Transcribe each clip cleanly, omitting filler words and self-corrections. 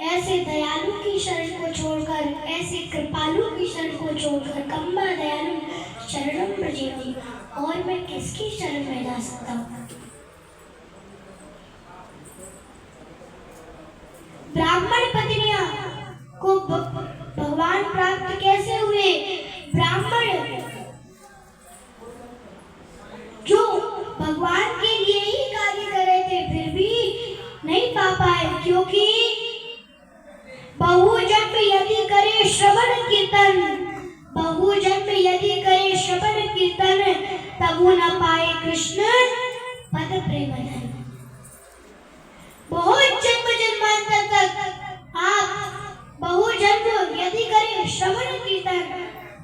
ऐसे दयालु की शरण को छोड़कर, ऐसे कृपालु की शरण को छोड़कर कम्मा दयालु शरणम प्रजेति, और मैं किसकी शरण में जा सकता हूँ। ब्राह्मण पत्नियां को भगवान प्राप्त कैसे हुए। ब्राह्मण जो भगवान के लिए ही कार्य कर रहे थे फिर भी नहीं पा पाए, क्योंकि बहुजन्म यदि करे श्रवण कीर्तन, बहुजन्म यदि करे श्रवण कीर्तन, तबु न पाए कृष्ण पद प्रेम धन। बहुत जन्म जन्मांतर तक आप बहुजन्म यदि करे श्रवण कीर्तन,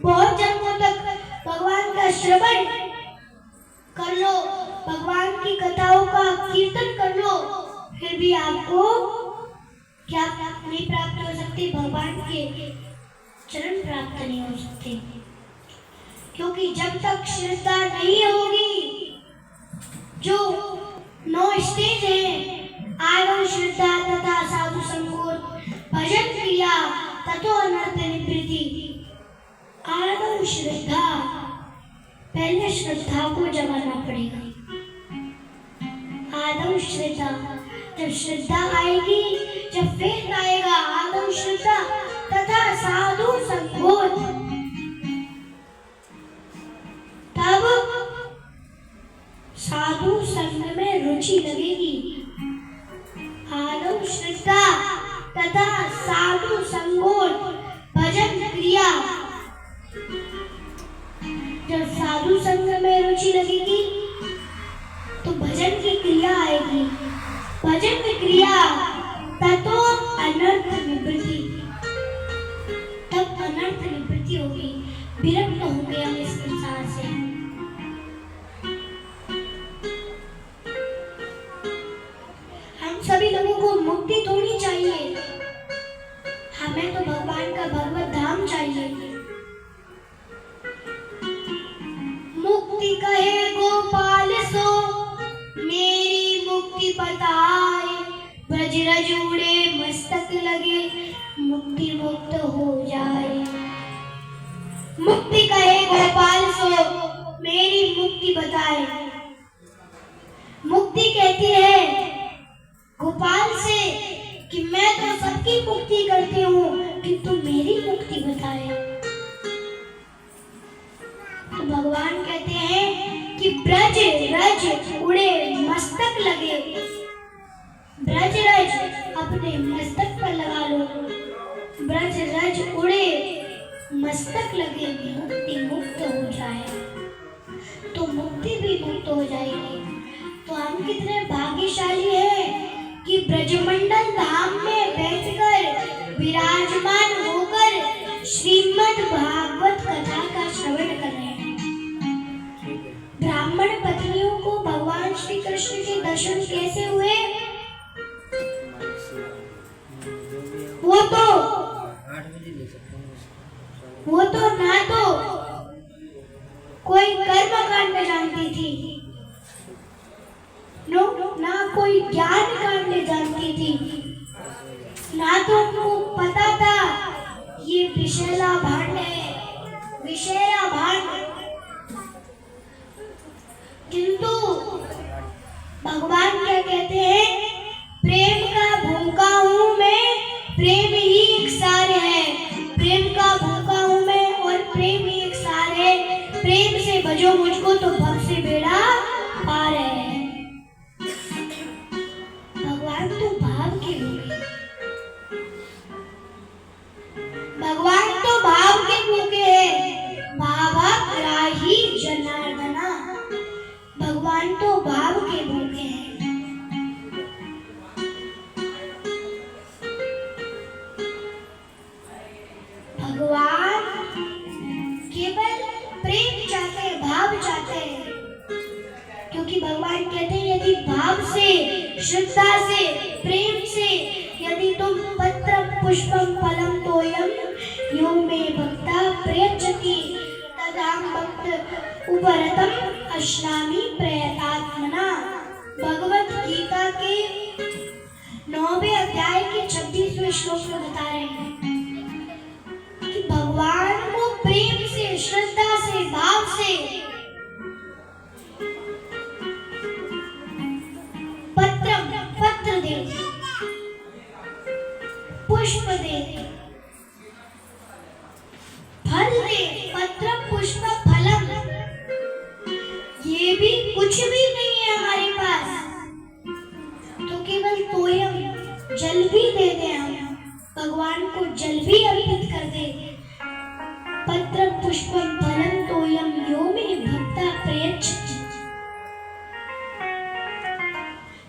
बहुत जन्मों तक भगवान का श्रवण कर लो, भगवान की कथाओं का कीर्तन कर लो, फिर भी आपको क्या नहीं प्राप्त हो सकती, भगवान के चरण प्राप्त नहीं हो सकते। क्योंकि जब तक श्रद्धा नहीं होगी, जो 9 स्टेज है, आगम श्रद्धा तथा साधु संगोर, भजन क्रिया तथो अनर्थ निवृत्ति। आगम श्रद्धा, पहले श्रद्धा को जगाना पड़ेगा। आदम श्रद्धा, जब श्रद्धा आएगी, जब फेथ आएगा, आदम श्रद्धा तथा साधु संगोत, तब साधु संग में रुचि लगेगी। आदम श्रद्धा तथा साधु संगोत, भजन क्रिया, जब साधु संग में रुचि लगेगी तो भजन की क्रिया आएगी, भजन की क्रिया ततो अनर्थ निवृत्ति, तब अनर्थ निवृत्ति होगी, विरक्त हो गया इस संसार से। हम सभी लोगों को मुक्ति थोड़ी चाहिए, हमें तो भगवान का भगवत धाम चाहिए। मुक्ति कहे गोपाल सो, मेरी मुक्ति बताए, ब्रज रज उड़े मस्तक लगे, मुक्ति मुक्त हो जाए। मुक्ति कहे गोपाल सो, मेरी मुक्ति बताए। मुक्ति कहती है गोपाल से कि मैं तो सबकी मुक्ति करती हूँ, कि तू मेरी मुक्ति बताए। तो भगवान कहते हैं कि ब्रज रज उड़े मस्तक लगे, ब्रज रज अपने मस्तक पर लगा लो, ब्रज रज उड़े मस्तक लगे, मुक्ति मुक्त हो जाए, तो मुक्ति भी मुक्त हो जाएगी। तो हम कितने भाग्यशाली हैं कि ब्रजमंडल धाम में बैठकर विराजमान होकर श्रीमद् भागवत कथा का श्रवण कर रहे हैं। ब्राह्मण पत्नियों को भगवान श्री कृष्ण के दर्शन कैसे हुए। वो तो ना तो कोई कर्म कांड जानती थी, ना कोई ज्ञान कांड जानती थी, ना तो उनको पता था ये विषैला भांड है, विषैला भांड। किंतु भगवान क्या कहते हैं, प्रेम का भूखा हूँ मैं, प्रेम ही एक सार है, प्रेम का भूखा हूँ मैं और प्रेम ही एक सार है, प्रेम से भजो मुझको तो भव से बेड़ा पार है। भगवान तो भाव के भूखे, भगवान तो भाव के भूखे है, भावाग्राही जनार्दना, भगवान तो भाव के भूखे हैं। भगवान केवल प्रेम चाहते हैं, भाव चाहते हैं, क्योंकि भगवान कहते हैं यदि भाव से, श्रद्धा से, प्रेम से यदि तुम पत्र पुष्पम फलम तोयम यो मे भक्ता प्रयच्छति तदाहं भक्त उपरतम अश्नामि प्रयतात्मना। भगवत गीता के 9वें अध्याय के 26वें श्लोक पुष्प दे, फल दे, पत्र पुष्प फलम, ये भी कुछ भी नहीं है हमारे पास, तो केवल तोयम जल भी दे दे, हम भगवान को जल भी अर्पित कर दे। पत्र पुष्पम फलम तोयम यो मे भक्ता प्रयच्छति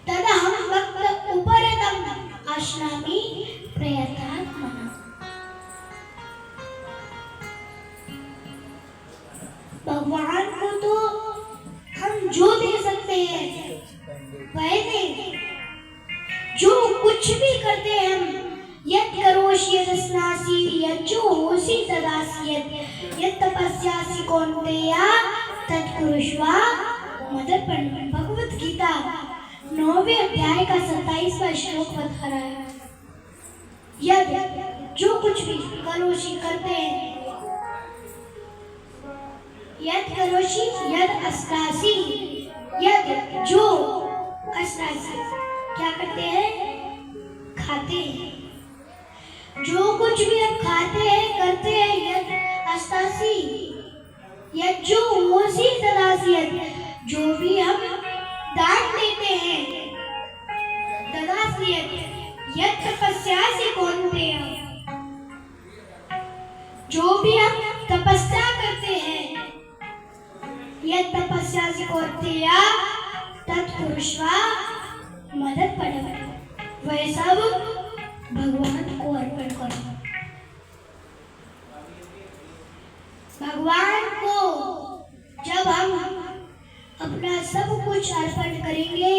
तदहं भक्त उपरतम अश्नामि प्रयतात्मना। भगवान को तो हम जो दे सकते हैं वह दें, जो कुछ भी करते हैं हम, यत् करोषि यदस्नासि यज्जो होसि तदासि यत् तपस्यासि कौन्तेय तत्कुरुष्व मदर्पणम्। भगवत गीता 9वें अध्याय का 27वां श्लोक बता रहा है, यद जो कुछ भी करोषि करते हैं, यद करोषि यद अस्नासि, यद जो अस्नासि क्या करते हैं, खाते हैं, जो कुछ भी हम खाते हैं करते हैं, यद अस्तासी यद जो होसी तदासी, जो भी हम दान देते हैं, तदासी यद तपस्यासि कौन्तेय, जो भी हम तपस्या करते हैं, यद तपस्यासि कौन्तेय तत्कुरुष्व मदर्पणम्। वह सब भगवान को अर्पण करो। भगवान को जब हम अपना सब कुछ अर्पण करेंगे,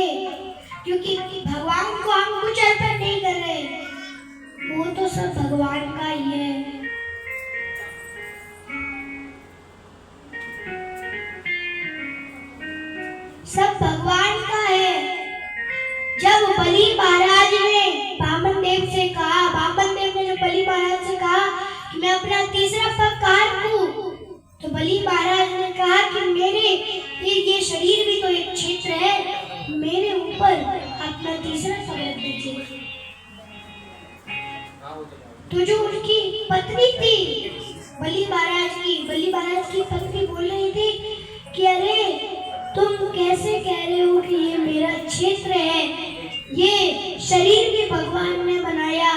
क्योंकि भगवान को हम कुछ अर्पण नहीं कर रहे, वो तो सब भगवान का ही है। सब भगवान का है। जब बलि महाराज ने बामन देव से कहा, बामन देव ने जब बलि महाराज से कहा कि मैं अपना तीसरा पग काट दूं, तो बलि महाराज ने कहा कि मेरे ये शरीर भी तो एक क्षेत्र है, मेरे ऊपर अपना तीसरा पग रख दीजिए। तो जो उनकी पत्नी थी बलि महाराज की पत्नी बोल रही थी कि अरे तुम कैसे कह रहे हो कि ये मेरा क्षेत्र है, ये शरीर भी भगवान ने बनाया,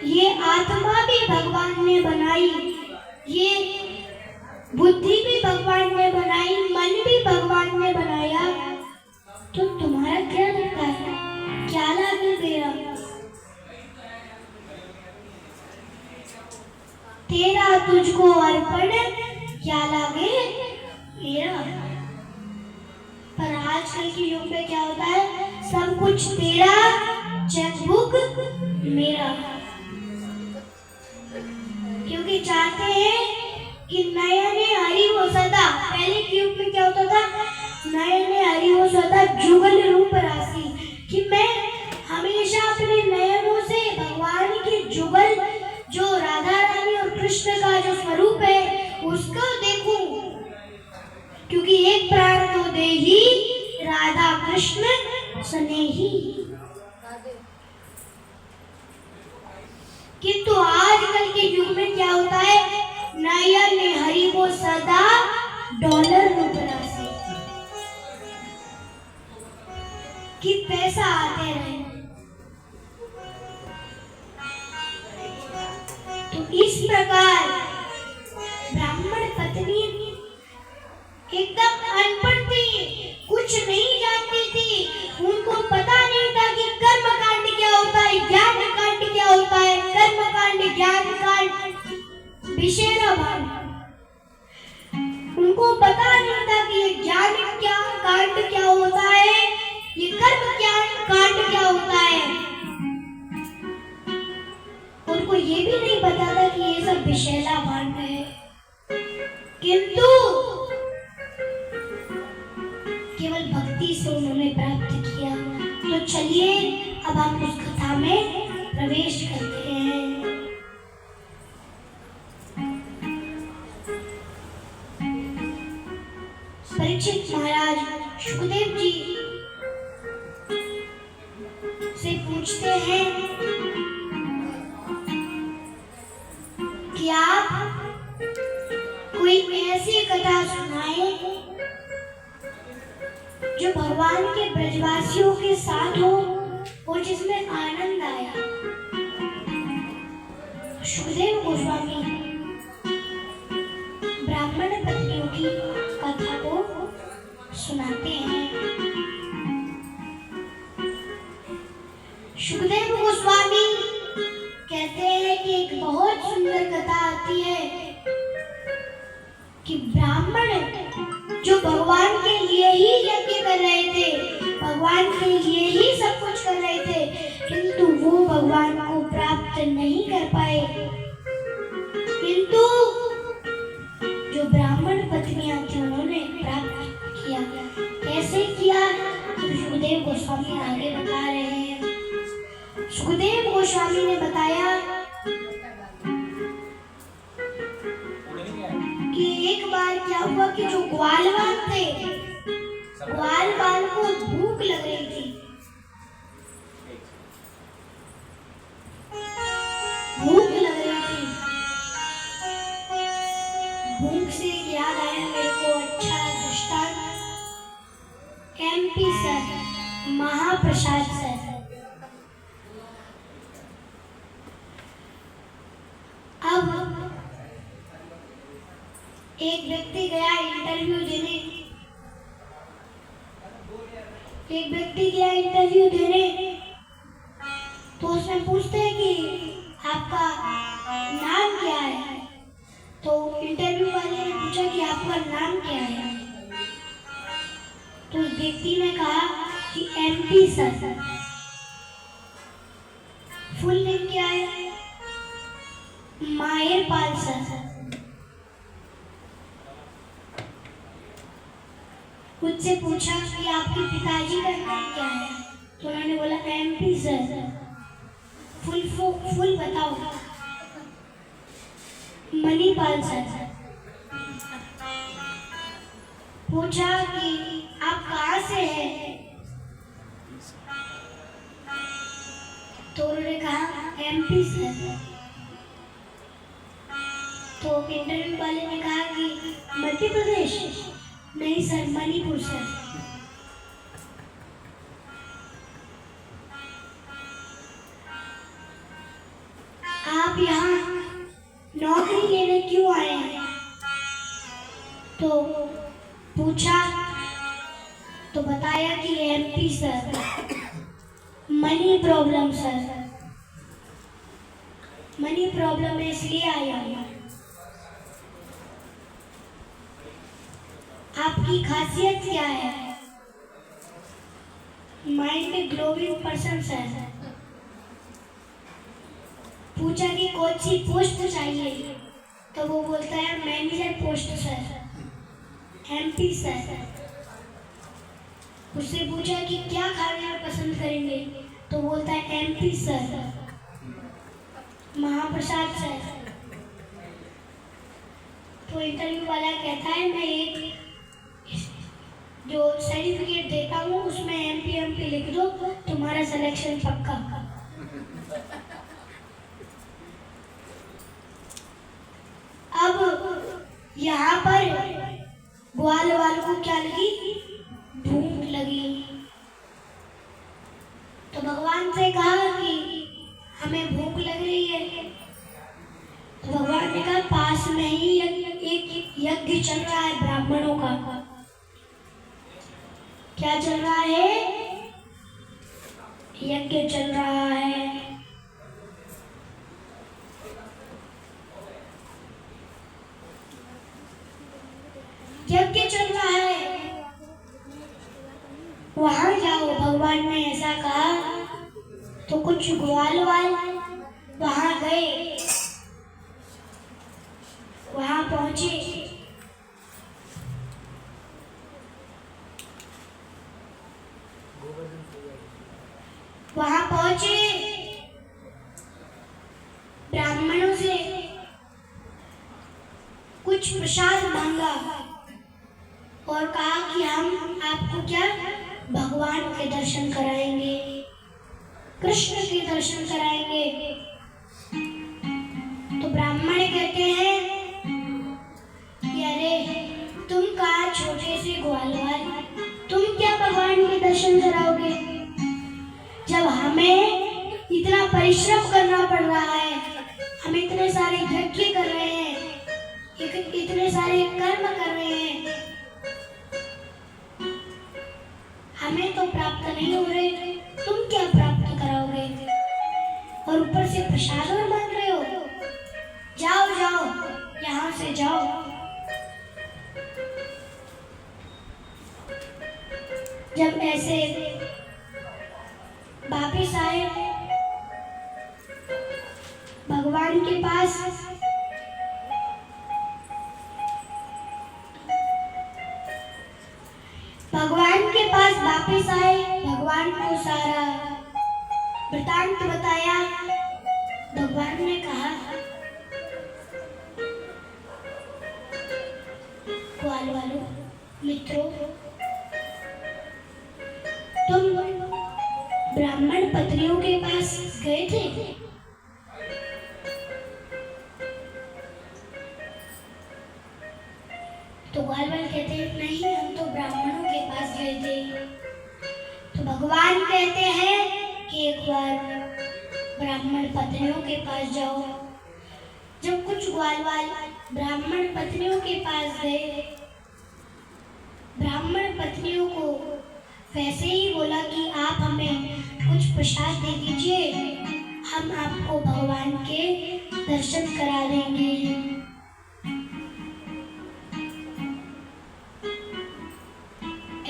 ये आत्मा भी भगवान ने बनाई, ये बुद्धि भी भगवान ने बनाई, मन भी भगवान ने बनाया, तो तुम्हारा क्या लगता है, क्या लागे मेरा? तेरा तुझको अर्पण क्या लागे मेरा। पर आजकल के युग में क्या होता है, सब कुछ तेरा, चेकबुक मेरा, क्योंकि चाहते हैं कि नयने हरि वो सदा। पहले के युग में क्या होता था, नयने हरि वो सदा जुगल रूप राशि, कि मैं हमेशा अपने नयनों से भगवान के जुगल, जो राधा रानी और कृष्ण का जो स्वरूप है उसको देखूं, क्योंकि एक प्राण तो देही राधा कृष्ण स्नेही। किंतु आजकल के युग में क्या होता है, नयन हरि को सदा डॉलर रूप राशि, कि पैसा आते रहे। तो इस प्रकार ब्राह्मण पत्नी एकदम अनपढ़ थी, कुछ नहीं जानती थी, उनको पता नहीं था कि कर्म कांड क्या होता है, ज्ञान कांड क्या होता है, कर्म कांड, ज्ञान कांड, विषेरा भाव, उनको पता नहीं था कि ये ज्ञान क्या कांड क्या होता है, ये कर्म क्या कांड क्या होता है, उनको ये भी नहीं पता था कि ये सब विषैला भांड है। किंतु केवल भक्ति से उन्होंने प्राप्त किया। तो चलिए अब हम उस कथा में प्रवेश करते हैं। परीक्षित महाराज सुखदेव जी उससे पूछते हैं कि आप कोई ऐसी कथा सुनाए जो भगवान के ब्रजवासियों के साथ हो और जिसमें आनंद आया। सुखदेव गोस्वामी ब्राह्मण पत्नियों की कथा को सुनाते हैं। सुखदेव गोस्वामी कहते हैं कि एक बहुत सुंदर कथा आती है कि ब्राह्मण जो भगवान के लिए ही यज्ञ कर रहे थे, भगवान के लिए ही सब कुछ कर रहे थे, किंतु वो भगवान को प्राप्त नहीं कर पाए। किंतु जो ब्राह्मण पत्नियां थी उन्होंने प्राप्त किया। कैसे किया तो सुखदेव गोस्वामी आगे बता रहे हैं। सुखदेव गोस्वामी ने बताया कि एक बार क्या हुआ कि जो ग्वालवाल थे, ग्वालवाल को भूख लग रही थी। भूख लग रही थी। भूख से याद आया मेरे को अच्छा दृष्टांत एमपी सर, महाप्रसाद सर। अब एक व्यक्ति गया इंटरव्यू देने, तो उसने पूछते हैं कि आपका नाम क्या है। तो इंटरव्यू वाले ने पूछा कि आपका नाम क्या है। तो उस व्यक्ति ने कहा कि एमपी सर। फुल नेम क्या है? माहिर पाल सर। मुझसे पूछा कि आपके पिताजी का नाम क्या है, तो उन्होंने बोला एमपी सर। फुल बताओ। मणिपाल सर। पूछा कि आप कहाँ से हैं, तो उन्होंने कहा एमपी सर। तो इंटरव्यू वाले ने कहा कि मध्य प्रदेश? नहीं सर, मणिपुर सर। आप यहाँ नौकरी लेने क्यों आए हैं? तो पूछा तो बताया कि MP sir, money problem sir. Money problem है इसलिए आया हूँ। आपकी खासियत क्या है? Mind glowing person sir. पूछा कि कौन सी पोस्ट चाहिए, तो वो बोलता है manager post sir, MP sir. उससे पूछा कि क्या खाने में पसंद करेंगे, तो बोलता है एमपी सर, महाप्रसाद सर। तो इंटरव्यू वाला कहता है मैं एक जो सर्टिफिकेट देता हूँ उसमें एमपी लिख दो, तुम्हारा सिलेक्शन पक्का। अब यहाँ पर ग्वालवाल को क्या लगी? भूख लगी। तो भगवान से कहा कि हमें भूख लग रही है। तो भगवान ने कहा पास में ही एक यज्ञ चल रहा है ब्राह्मणों का। क्या चल रहा है? यज्ञ चल रहा है। यज्ञ चल रहा है, वहां जाओ। भगवान ने ऐसा कहा तो कुछ ग्वालवाल वहां गए। वहां पहुंचे, ब्राह्मणों से कुछ प्रसाद मांगा और कहा कि हम आपको क्या भगवान के दर्शन कराएंगे। कृष्ण के दर्शन कराएंगे। तो ब्राह्मण कहते हैं कि अरे तुम कहाँ छोटे से ग्वालवाल, तुम क्या भगवान के दर्शन कराओगे? जब हमें इतना परिश्रम करना पड़ रहा है, हम इतने सारे यज्ञ कर रहे हैं, इतने सारे कर्म कर रहे हैं, हमें तो प्राप्त नहीं हो रहे, तुम क्या प्राप्त कराओगे? और ऊपर से प्रसाद और मांग रहे हो? जाओ जाओ, यहाँ से जाओ। जब ऐसे वापिस आए भगवान के पास, वापिस आए, भगवान को सारा वृतांत बताया। भगवान ने कहा, ग्वाल वालों, मित्रों, तुम ब्राह्मण पत्नियों के पास गए थे? तो ग्वाल वाले कहते हैं, नहीं, हम तो ब्राह्मणों के पास गए थे। तो भगवान कहते हैं कि एक बार ब्राह्मण पत्नियों के पास जाओ। जब कुछ ग्वालवाल ब्राह्मण पत्नियों के पास गए, ब्राह्मण पत्नियों को वैसे ही बोला कि आप हमें कुछ प्रसाद दे दीजिए, हम आपको भगवान के दर्शन करा देंगे।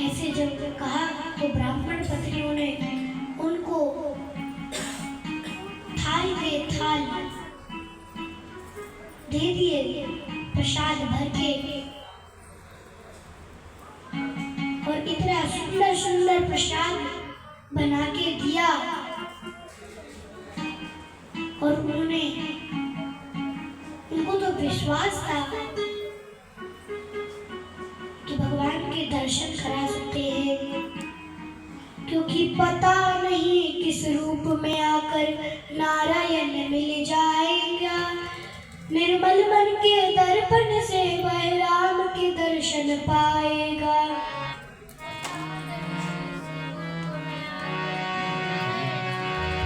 ऐसे जब कहा तो ब्राह्मण पत्नियों ने उनको थाल पे थाल दे दिए प्रसाद भर के, और इतना सुंदर सुंदर प्रसाद बना के दिया। और उनको तो विश्वास था कि भगवान के दर्शन करा सकते हैं, क्योंकि पता नहीं किस रूप में आकर नारायण मिल जाएगा। निर्मल मन के दर्पण से वह राम के दर्शन पाएगा।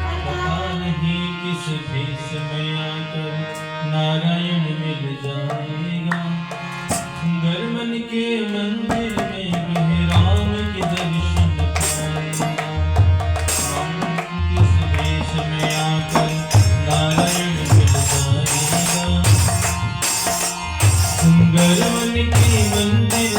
पता नहीं किस भेष में आकर नारायण मिल जाएगा। सुंदर मन के मंदिर में वह राम के दर्शन पाएगा। किस भेष में आकर नारायण मिल जाएगा। सुंदर मन के मंदिर